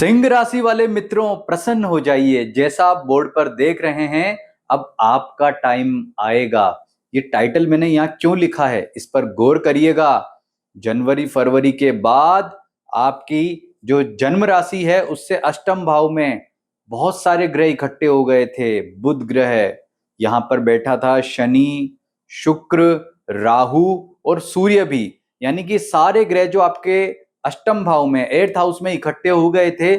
सिंह राशि वाले मित्रों प्रसन्न हो जाइए। जैसा आप बोर्ड पर देख रहे हैं, अब आपका टाइम आएगा। ये टाइटल मैंने यहाँ क्यों लिखा है, इस पर गौर करिएगा। जनवरी फरवरी के बाद आपकी जो जन्म राशि है उससे अष्टम भाव में बहुत सारे ग्रह इकट्ठे हो गए थे। बुध ग्रह यहाँ पर बैठा था, शनि, शुक्र, राहु और सूर्य भी, यानी कि सारे ग्रह जो आपके अष्टम भाव में 8th हाउस में इकट्ठे हो गए थे।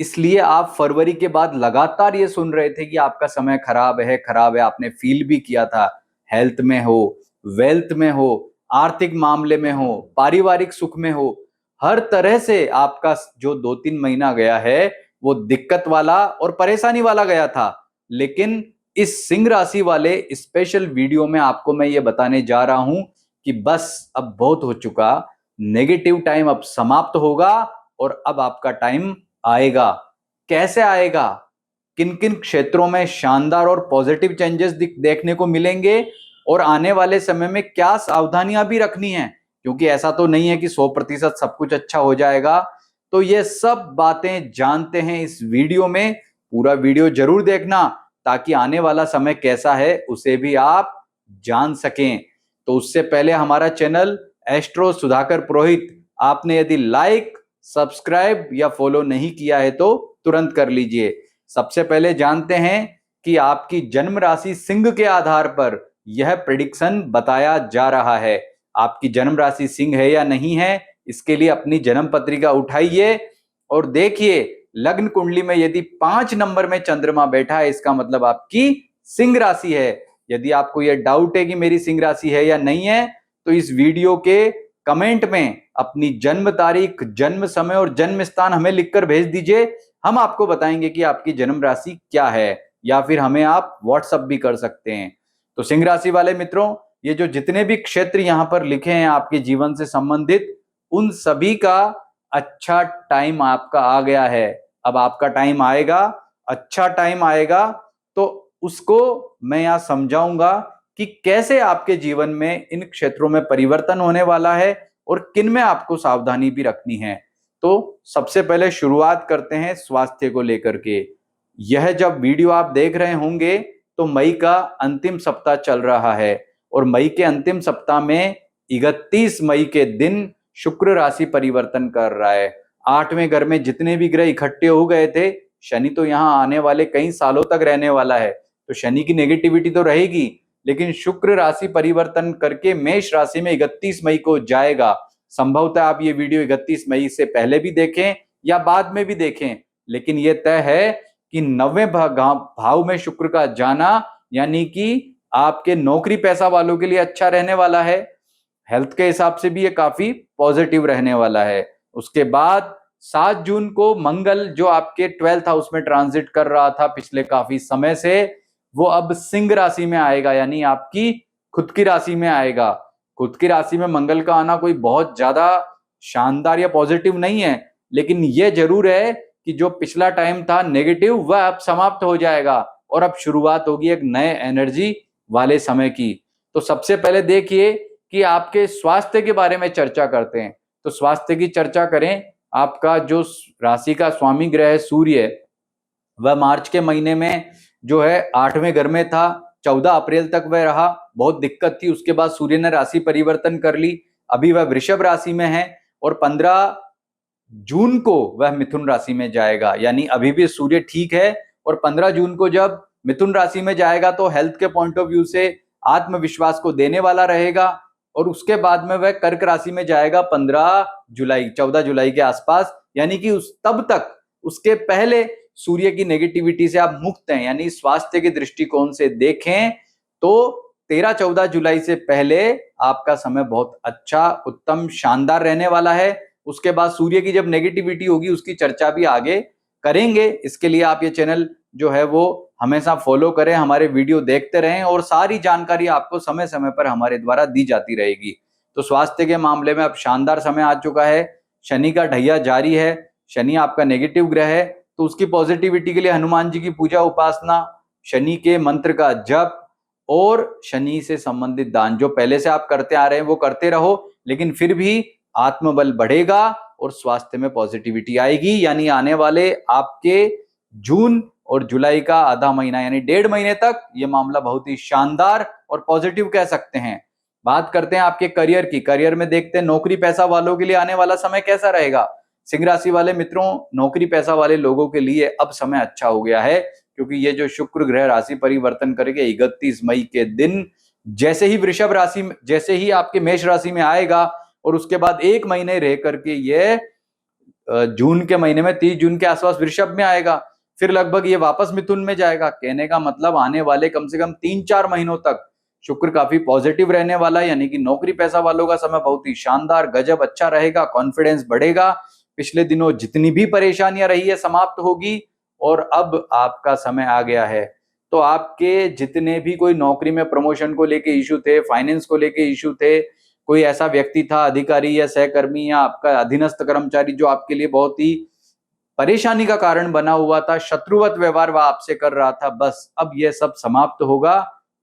इसलिए आप फरवरी के बाद लगातार ये सुन रहे थे कि आपका समय खराब है खराब है। आपने फील भी किया था, हेल्थ में हो, वेल्थ में हो, आर्थिक मामले में हो, पारिवारिक सुख में हो, हर तरह से आपका जो 2-3 महीना गया है वो दिक्कत वाला और परेशानी वाला गया था। लेकिन इस सिंह राशि वाले स्पेशल वीडियो में आपको मैं ये बताने जा रहा हूं कि बस अब बहुत हो चुका, नेगेटिव टाइम अब समाप्त होगा और अब आपका टाइम आएगा। कैसे आएगा, किन किन क्षेत्रों में शानदार और पॉजिटिव चेंजेस देखने को मिलेंगे और आने वाले समय में क्या सावधानियां भी रखनी है, क्योंकि ऐसा तो नहीं है कि 100% सब कुछ अच्छा हो जाएगा। तो ये सब बातें जानते हैं इस वीडियो में। पूरा वीडियो जरूर देखना ताकि आने वाला समय कैसा है उसे भी आप जान सकें। तो उससे पहले हमारा चैनल एस्ट्रो सुधाकर पुरोहित आपने यदि लाइक, सब्सक्राइब या फॉलो नहीं किया है तो तुरंत कर लीजिए। सबसे पहले जानते हैं कि आपकी जन्म राशि सिंह के आधार पर यह प्रेडिक्शन बताया जा रहा है। आपकी जन्म राशि सिंह है या नहीं है, इसके लिए अपनी जन्म पत्रिका उठाइए और देखिए लग्न कुंडली में यदि 5 नंबर में चंद्रमा बैठा है, इसका मतलब आपकी सिंह राशि है। यदि आपको यह डाउट है कि मेरी सिंह राशि है या नहीं है, तो इस वीडियो के कमेंट में अपनी जन्म तारीख, जन्म समय और जन्म स्थान हमें लिखकर भेज दीजिए। हम आपको बताएंगे कि आपकी जन्म राशि क्या है, या फिर हमें आप व्हाट्सएप भी कर सकते हैं। तो सिंह राशि वाले मित्रों, ये जो जितने भी क्षेत्र यहां पर लिखे हैं आपके जीवन से संबंधित, उन सभी का अच्छा टाइम आपका आ गया है। अब आपका टाइम आएगा, अच्छा टाइम आएगा, तो उसको मैं यहां समझाऊंगा कि कैसे आपके जीवन में इन क्षेत्रों में परिवर्तन होने वाला है और किन में आपको सावधानी भी रखनी है। तो सबसे पहले शुरुआत करते हैं स्वास्थ्य को लेकर के। यह जब वीडियो आप देख रहे होंगे तो मई का अंतिम सप्ताह चल रहा है और मई के अंतिम सप्ताह में 31 मई के दिन शुक्र राशि परिवर्तन कर रहा है। 8वें घर में जितने भी ग्रह इकट्ठे हो गए थे, शनि तो यहां आने वाले कई सालों तक रहने वाला है, तो शनि की नेगेटिविटी तो रहेगी, लेकिन शुक्र राशि परिवर्तन करके मेष राशि में 31 मई को जाएगा। संभवतः आप ये वीडियो 31 मई से पहले भी देखें या बाद में भी देखें, लेकिन ये तय है कि 9वें भाव में शुक्र का जाना, यानी कि आपके नौकरी पैसा वालों के लिए अच्छा रहने वाला है। हेल्थ के हिसाब से भी ये काफी पॉजिटिव रहने वाला है। उसके बाद 7 जून को मंगल, जो आपके 12th हाउस में ट्रांजिट कर रहा था पिछले काफी समय से, वो अब सिंह राशि में आएगा, यानी आपकी खुद की राशि में आएगा। खुद की राशि में मंगल का आना कोई बहुत ज्यादा शानदार या पॉजिटिव नहीं है, लेकिन ये जरूर है कि जो पिछला टाइम था नेगेटिव, वह अब समाप्त हो जाएगा और अब शुरुआत होगी एक नए एनर्जी वाले समय की। तो सबसे पहले देखिए कि आपके स्वास्थ्य के बारे में चर्चा करते हैं। तो स्वास्थ्य की चर्चा करें, आपका जो राशि का स्वामी ग्रह है सूर्य, वह मार्च के महीने में जो है 8वें घर में था, 14 अप्रैल तक वह रहा। बहुत दिक्कत थी, उसके बाद सूर्य ने राशि परिवर्तन कर ली, अभी वह वृषभ राशि में है और 15 जून को वह मिथुन राशि में जाएगा। यानी अभी भी सूर्य ठीक है और 15 जून को जब मिथुन राशि में जाएगा तो हेल्थ के पॉइंट ऑफ व्यू से आत्मविश्वास को देने वाला रहेगा। और उसके बाद में वह कर्क राशि में जाएगा 14 जुलाई के आसपास, यानी कि उस तब तक, उसके पहले सूर्य की नेगेटिविटी से आप मुक्त हैं। यानी स्वास्थ्य के दृष्टिकोण से देखें तो 13-14 जुलाई से पहले आपका समय बहुत अच्छा, उत्तम, शानदार रहने वाला है। उसके बाद सूर्य की जब नेगेटिविटी होगी उसकी चर्चा भी आगे करेंगे। इसके लिए आप ये चैनल जो है वो हमेशा फॉलो करें, हमारे वीडियो देखते रहें और सारी जानकारी आपको समय समय पर हमारे द्वारा दी जाती रहेगी। तो स्वास्थ्य के मामले में अब शानदार समय आ चुका है। शनि का ढैया जारी है, शनि आपका नेगेटिव ग्रह है, तो उसकी पॉजिटिविटी के लिए हनुमान जी की पूजा उपासना, शनि के मंत्र का जप और शनि से संबंधित दान जो पहले से आप करते आ रहे हैं वो करते रहो। लेकिन फिर भी आत्मबल बढ़ेगा और स्वास्थ्य में पॉजिटिविटी आएगी। यानी आने वाले आपके जून और जुलाई का आधा महीना यानी 1.5 महीने तक ये मामला बहुत ही शानदार और पॉजिटिव कह सकते हैं। बात करते हैं आपके करियर की। करियर में देखते हैं नौकरी पैसा वालों के लिए आने वाला समय कैसा रहेगा। सिंह राशि वाले मित्रों, नौकरी पैसा वाले लोगों के लिए अब समय अच्छा हो गया है, क्योंकि ये जो शुक्र ग्रह राशि परिवर्तन करेंगे 31 मई के दिन, जैसे ही वृषभ राशि में, जैसे ही आपके मेष राशि में आएगा और उसके बाद 1 महीने रह करके ये जून के महीने में 30 जून के आसपास वृषभ में आएगा, फिर लगभग ये वापस मिथुन में जाएगा। कहने का मतलब आने वाले कम से कम 3-4 महीनों तक शुक्र काफी पॉजिटिव रहने वाला है। यानी कि नौकरी पैसा वालों का समय बहुत ही शानदार गजब अच्छा रहेगा, कॉन्फिडेंस बढ़ेगा, पिछले दिनों जितनी भी परेशानियां रही है समाप्त होगी और अब आपका समय आ गया है। तो आपके जितने भी कोई नौकरी में प्रमोशन को लेके इश्यू थे, फाइनेंस को लेके इश्यू थे, कोई ऐसा व्यक्ति था अधिकारी या सहकर्मी या आपका अधीनस्थ कर्मचारी जो आपके लिए बहुत ही परेशानी का कारण बना हुआ था, शत्रुवत व्यवहार वह आपसे कर रहा था, बस अब यह सब समाप्त होगा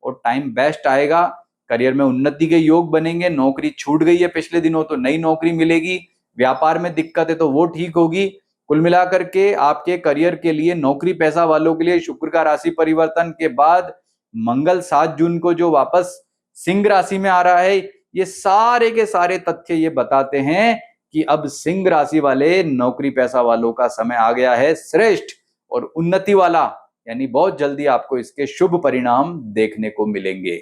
और टाइम बेस्ट आएगा। करियर में उन्नति के योग बनेंगे। नौकरी छूट गई है पिछले दिनों तो नई नौकरी मिलेगी। व्यापार में दिक्कत है तो वो ठीक होगी। कुल मिलाकर के आपके करियर के लिए, नौकरी पैसा वालों के लिए शुक्र का राशि परिवर्तन के बाद मंगल 7 जून को जो वापस सिंह राशि में आ रहा है, ये सारे के सारे तथ्य ये बताते हैं कि अब सिंह राशि वाले नौकरी पैसा वालों का समय आ गया है श्रेष्ठ और उन्नति वाला। यानी बहुत जल्दी आपको इसके शुभ परिणाम देखने को मिलेंगे।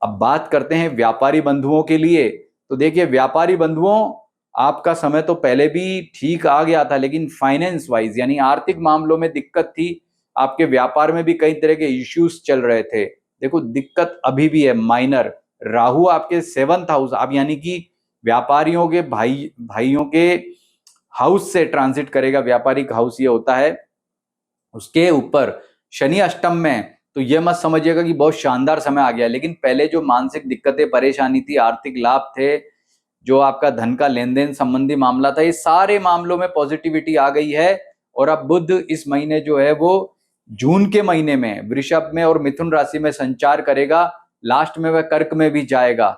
अब बात करते हैं व्यापारी बंधुओं के लिए। तो देखिए व्यापारी बंधुओं, आपका समय तो पहले भी ठीक आ गया था, लेकिन फाइनेंस वाइज यानी आर्थिक मामलों में दिक्कत थी। आपके व्यापार में भी कई तरह के इश्यूज चल रहे थे। देखो दिक्कत अभी भी है माइनर। राहु आपके 7th हाउस, आप यानी कि व्यापारियों के भाइयों के हाउस से ट्रांजिट करेगा। व्यापारिक हाउस ये होता है, उसके ऊपर शनि अष्टम में। तो ये मत समझिएगा कि बहुत शानदार समय आ गया, लेकिन पहले जो मानसिक दिक्कतें परेशानी थी, आर्थिक लाभ थे, जो आपका धन का लेन देन संबंधी मामला था, ये सारे मामलों में पॉजिटिविटी आ गई है। और अब बुध इस महीने जो है वो जून के महीने में वृषभ में और मिथुन राशि में संचार करेगा। लास्ट में वह कर्क में भी जाएगा।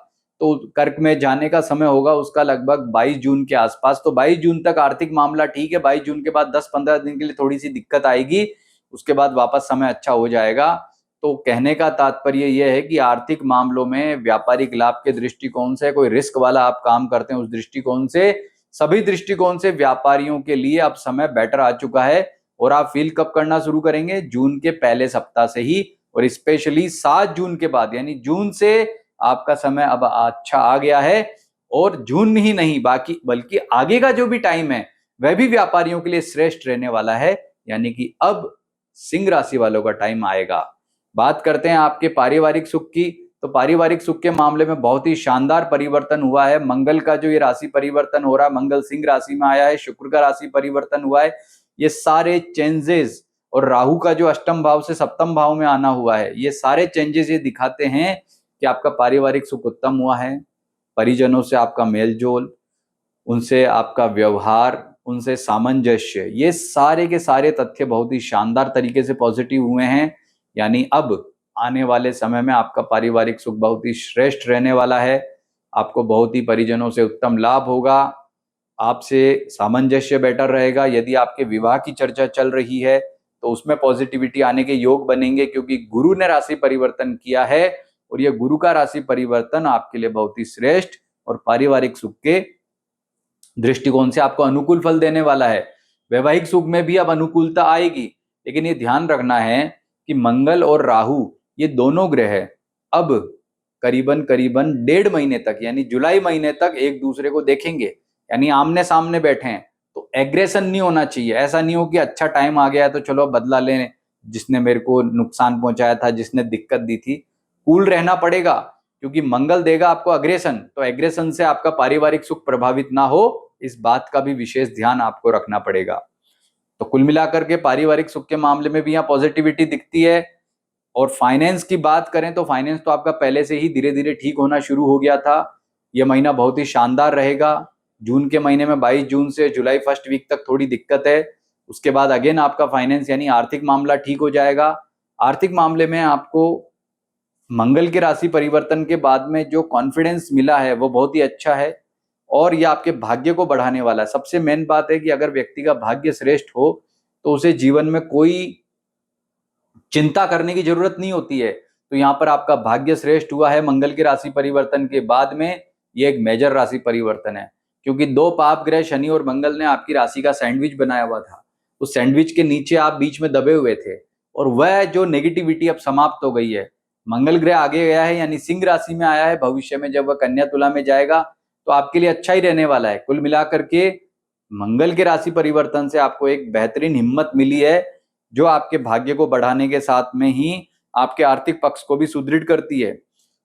तो कर्क में जाने का समय होगा उसका लगभग 22 जून के आसपास। तो 22 जून तक आर्थिक मामला ठीक है। 22 जून के बाद 10-15 दिन के लिए थोड़ी सी दिक्कत आएगी, उसके बाद वापस समय अच्छा हो जाएगा। तो कहने का तात्पर्य यह है कि आर्थिक मामलों में व्यापारिक लाभ के दृष्टिकोण से, कोई रिस्क वाला आप काम करते हैं उस दृष्टिकोण से, सभी दृष्टिकोण से व्यापारियों के लिए अब समय बेटर आ चुका है। और आप फील कब करना शुरू करेंगे? जून के पहले सप्ताह से ही, और स्पेशली 7 जून के बाद, यानी जून से आपका समय अब अच्छा आ गया है। और जून ही नहीं बल्कि आगे का जो भी टाइम है वह भी व्यापारियों के लिए श्रेष्ठ रहने वाला है। यानी कि अब सिंह राशि वालों का टाइम आएगा। बात करते हैं आपके पारिवारिक सुख की। तो पारिवारिक सुख के मामले में बहुत ही शानदार परिवर्तन हुआ है। मंगल का जो ये राशि परिवर्तन हो रहा है, मंगल सिंह राशि में आया है, शुक्र का राशि परिवर्तन हुआ है, ये सारे चेंजेस, और राहु का जो अष्टम भाव से सप्तम भाव में आना हुआ है, ये सारे चेंजेस ये दिखाते हैं कि आपका पारिवारिक सुख उत्तम हुआ है। परिजनों से आपका मेलजोल, उनसे आपका व्यवहार, उनसे सामंजस्य, ये सारे के सारे तथ्य बहुत ही शानदार तरीके से पॉजिटिव हुए हैं। यानी अब आने वाले समय में आपका पारिवारिक सुख बहुत ही श्रेष्ठ रहने वाला है। आपको बहुत ही परिजनों से उत्तम लाभ होगा, आपसे सामंजस्य बेटर रहेगा। यदि आपके विवाह की चर्चा चल रही है तो उसमें पॉजिटिविटी आने के योग बनेंगे, क्योंकि गुरु ने राशि परिवर्तन किया है और यह गुरु का राशि परिवर्तन आपके लिए बहुत ही श्रेष्ठ और पारिवारिक सुख के दृष्टिकोण से आपको अनुकूल फल देने वाला है। वैवाहिक सुख में भी अब अनुकूलता आएगी, लेकिन ये ध्यान रखना है कि मंगल और राहु ये दोनों ग्रह अब करीबन 1.5 महीने तक, यानी जुलाई महीने तक एक दूसरे को देखेंगे, यानी आमने सामने बैठे हैं। तो एग्रेशन नहीं होना चाहिए। ऐसा नहीं हो कि अच्छा टाइम आ गया है तो चलो बदला लें, जिसने मेरे को नुकसान पहुंचाया था, जिसने दिक्कत दी थी। कूल रहना पड़ेगा, क्योंकि मंगल देगा आपको अग्रेशन। तो एग्रेशन से आपका पारिवारिक सुख प्रभावित ना हो, इस बात का भी विशेष ध्यान आपको रखना पड़ेगा। तो कुल मिलाकर के पारिवारिक सुख के मामले में भी यहाँ पॉजिटिविटी दिखती है। और फाइनेंस की बात करें तो फाइनेंस तो आपका पहले से ही धीरे धीरे ठीक होना शुरू हो गया था। यह महीना बहुत ही शानदार रहेगा। जून के महीने में 22 जून से जुलाई फर्स्ट वीक तक थोड़ी दिक्कत है, उसके बाद अगेन आपका फाइनेंस यानी आर्थिक मामला ठीक हो जाएगा। आर्थिक मामले में आपको मंगल के राशि परिवर्तन के बाद में जो कॉन्फिडेंस मिला है वो बहुत ही अच्छा है। और ये आपके भाग्य को बढ़ाने वाला है। सबसे मेन बात है कि अगर व्यक्ति का भाग्य श्रेष्ठ हो तो उसे जीवन में कोई चिंता करने की जरूरत नहीं होती है। तो यहाँ पर आपका भाग्य श्रेष्ठ हुआ है मंगल के राशि परिवर्तन के बाद में। ये एक मेजर राशि परिवर्तन है, क्योंकि दो पाप ग्रह शनि और मंगल ने आपकी राशि का सैंडविच बनाया हुआ था। उस सैंडविच के नीचे आप बीच में दबे हुए थे, और वह जो नेगेटिविटी अब समाप्त हो गई है। मंगल ग्रह आगे गया है, यानी सिंह राशि में आया है। भविष्य में जब वह कन्या तुला में जाएगा तो आपके लिए अच्छा ही रहने वाला है। कुल मिलाकर के मंगल के राशि परिवर्तन से आपको एक बेहतरीन हिम्मत मिली है, जो आपके भाग्य को बढ़ाने के साथ में ही आपके आर्थिक पक्ष को भी सुदृढ़ करती है।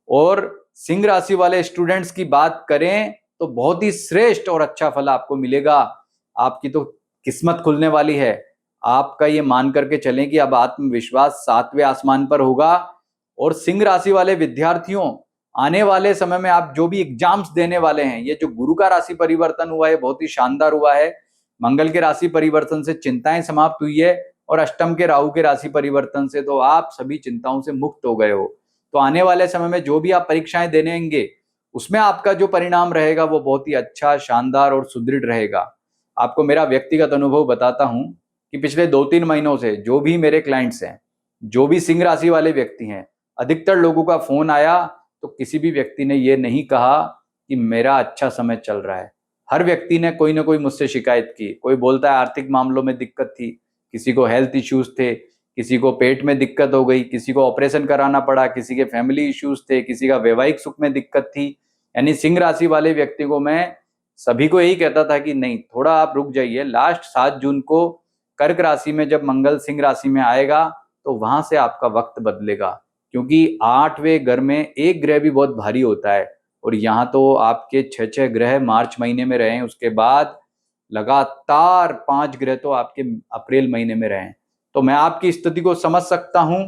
और सिंह राशि वाले स्टूडेंट्स की बात करें तो बहुत ही श्रेष्ठ और अच्छा फल आपको मिलेगा। आपकी तो किस्मत खुलने वाली है। आपका ये मान करके चलें कि अब आत्मविश्वास 7वें आसमान पर होगा। और सिंह राशि वाले विद्यार्थियों, आने वाले समय में आप जो भी एग्जाम्स देने वाले हैं, ये जो गुरु का राशि परिवर्तन हुआ है बहुत ही शानदार हुआ है। मंगल के राशि परिवर्तन से चिंताएं समाप्त हुई है, और अष्टम के राहु के राशि परिवर्तन से तो आप सभी चिंताओं से मुक्त हो गए हो। तो आने वाले समय में जो भी आप परीक्षाएं देनेंगे, उसमें आपका जो परिणाम रहेगा वो बहुत ही अच्छा, शानदार और सुदृढ़ रहेगा। आपको मेरा व्यक्तिगत अनुभव बताता हूं कि पिछले 2-3 महीनों से जो भी मेरे क्लाइंट्स हैं, जो भी सिंह राशि वाले व्यक्ति हैं, अधिकतर लोगों का फोन आया तो किसी भी व्यक्ति ने ये नहीं कहा कि मेरा अच्छा समय चल रहा है। हर व्यक्ति ने कोई ना कोई मुझसे शिकायत की। कोई बोलता है आर्थिक मामलों में दिक्कत थी, किसी को हेल्थ इश्यूज थे, किसी को पेट में दिक्कत हो गई, किसी को ऑपरेशन कराना पड़ा, किसी के फैमिली इश्यूज थे, किसी का वैवाहिक सुख में दिक्कत थी। यानी सिंह राशि वाले व्यक्ति को मैं सभी को यही कहता था कि नहीं, थोड़ा आप रुक जाइए। लास्ट 7 जून को कर्क राशि में जब मंगल सिंह राशि में आएगा तो वहां से आपका वक्त बदलेगा, क्योंकि 8वें घर में एक ग्रह भी बहुत भारी होता है। और यहाँ तो आपके 6 ग्रह मार्च महीने में रहे, उसके बाद लगातार 5 ग्रह तो आपके अप्रैल महीने में रहे। तो मैं आपकी स्थिति को समझ सकता हूं,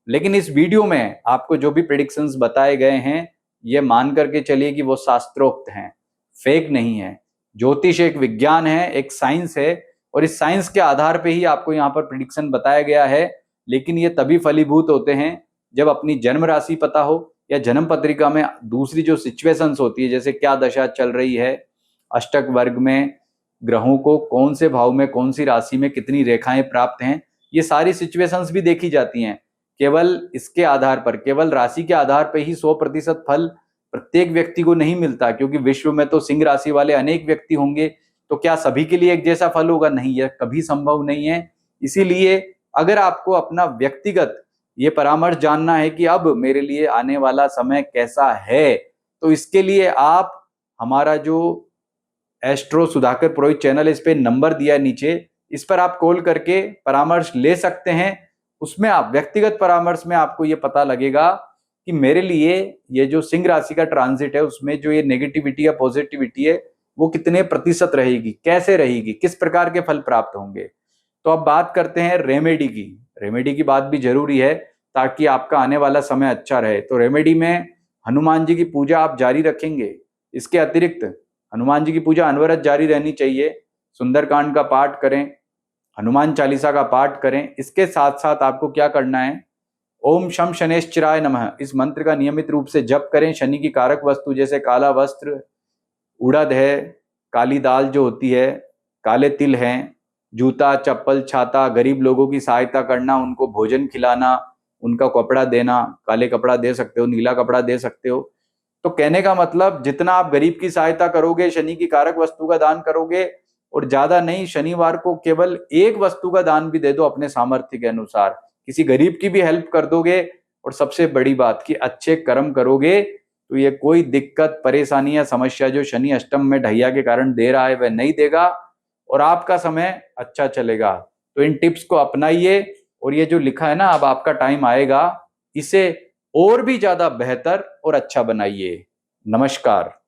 लेकिन इस वीडियो में आपको जो भी प्रेडिक्शंस बताए गए हैं, ये मान करके चलिए कि वो शास्त्रोक्त हैं, फेक नहीं है। ज्योतिष एक विज्ञान है, एक साइंस है, और इस साइंस के आधार पे ही आपको यहाँ पर प्रेडिक्शन बताया गया है। लेकिन ये तभी फलीभूत होते हैं जब अपनी जन्म राशि पता हो, या जन्म पत्रिका में दूसरी जो सिचुएशंस होती है, जैसे क्या दशा चल रही है, अष्टक वर्ग में ग्रहों को कौन से भाव में, कौन सी राशि में कितनी रेखाएं प्राप्त हैं, ये सारी सिचुएशंस भी देखी जाती हैं। केवल इसके आधार पर, केवल राशि के आधार पर ही 100% फल प्रत्येक व्यक्ति को नहीं मिलता, क्योंकि विश्व में तो सिंह राशि वाले अनेक व्यक्ति होंगे। तो क्या सभी के लिए एक जैसा फल होगा? नहीं, यह कभी संभव नहीं है। इसीलिए अगर आपको अपना व्यक्तिगत ये परामर्श जानना है कि अब मेरे लिए आने वाला समय कैसा है, तो इसके लिए आप हमारा जो एस्ट्रो सुधाकर पुरोहित चैनल है, इस पे नंबर दिया है नीचे, इस पर आप कॉल करके परामर्श ले सकते हैं। उसमें आप व्यक्तिगत परामर्श में आपको ये पता लगेगा कि मेरे लिए ये जो सिंह राशि का ट्रांजिट है, उसमें जो ये नेगेटिविटी या पॉजिटिविटी है वो कितने प्रतिशत रहेगी, कैसे रहेगी, किस प्रकार के फल प्राप्त होंगे। तो अब बात करते हैं रेमेडी की। रेमेडी की बात भी जरूरी है ताकि आपका आने वाला समय अच्छा रहे। तो रेमेडी में हनुमान जी की पूजा आप जारी रखेंगे। इसके अतिरिक्त हनुमान जी की पूजा अनवरत जारी रहनी चाहिए। सुंदरकांड का पाठ करें, हनुमान चालीसा का पाठ करें। इसके साथ साथ आपको क्या करना है, ओम शम शनेश्चराय नमः, इस मंत्र का नियमित रूप से जप करें। शनि की कारक वस्तु जैसे काला वस्त्र, उड़द है, काली दाल जो होती है, काले तिल हैं, जूता, चप्पल, छाता, गरीब लोगों की सहायता करना, उनको भोजन खिलाना, उनका कपड़ा देना, काले कपड़ा दे सकते हो, नीला कपड़ा दे सकते हो। तो कहने का मतलब, जितना आप गरीब की सहायता करोगे, शनि की कारक वस्तु का दान करोगे, और ज्यादा नहीं, शनिवार को केवल एक वस्तु का दान भी दे दो अपने सामर्थ्य के अनुसार, किसी गरीब की भी हेल्प कर दोगे, और सबसे बड़ी बात कि अच्छे कर्म करोगे, तो ये कोई दिक्कत, परेशानी या समस्या जो शनि अष्टम में ढैया के कारण दे रहा है वह नहीं देगा, और आपका समय अच्छा चलेगा। तो इन टिप्स को अपनाइए, और ये जो लिखा है ना, अब आपका टाइम आएगा, इसे और भी ज्यादा बेहतर और अच्छा बनाइए। नमस्कार।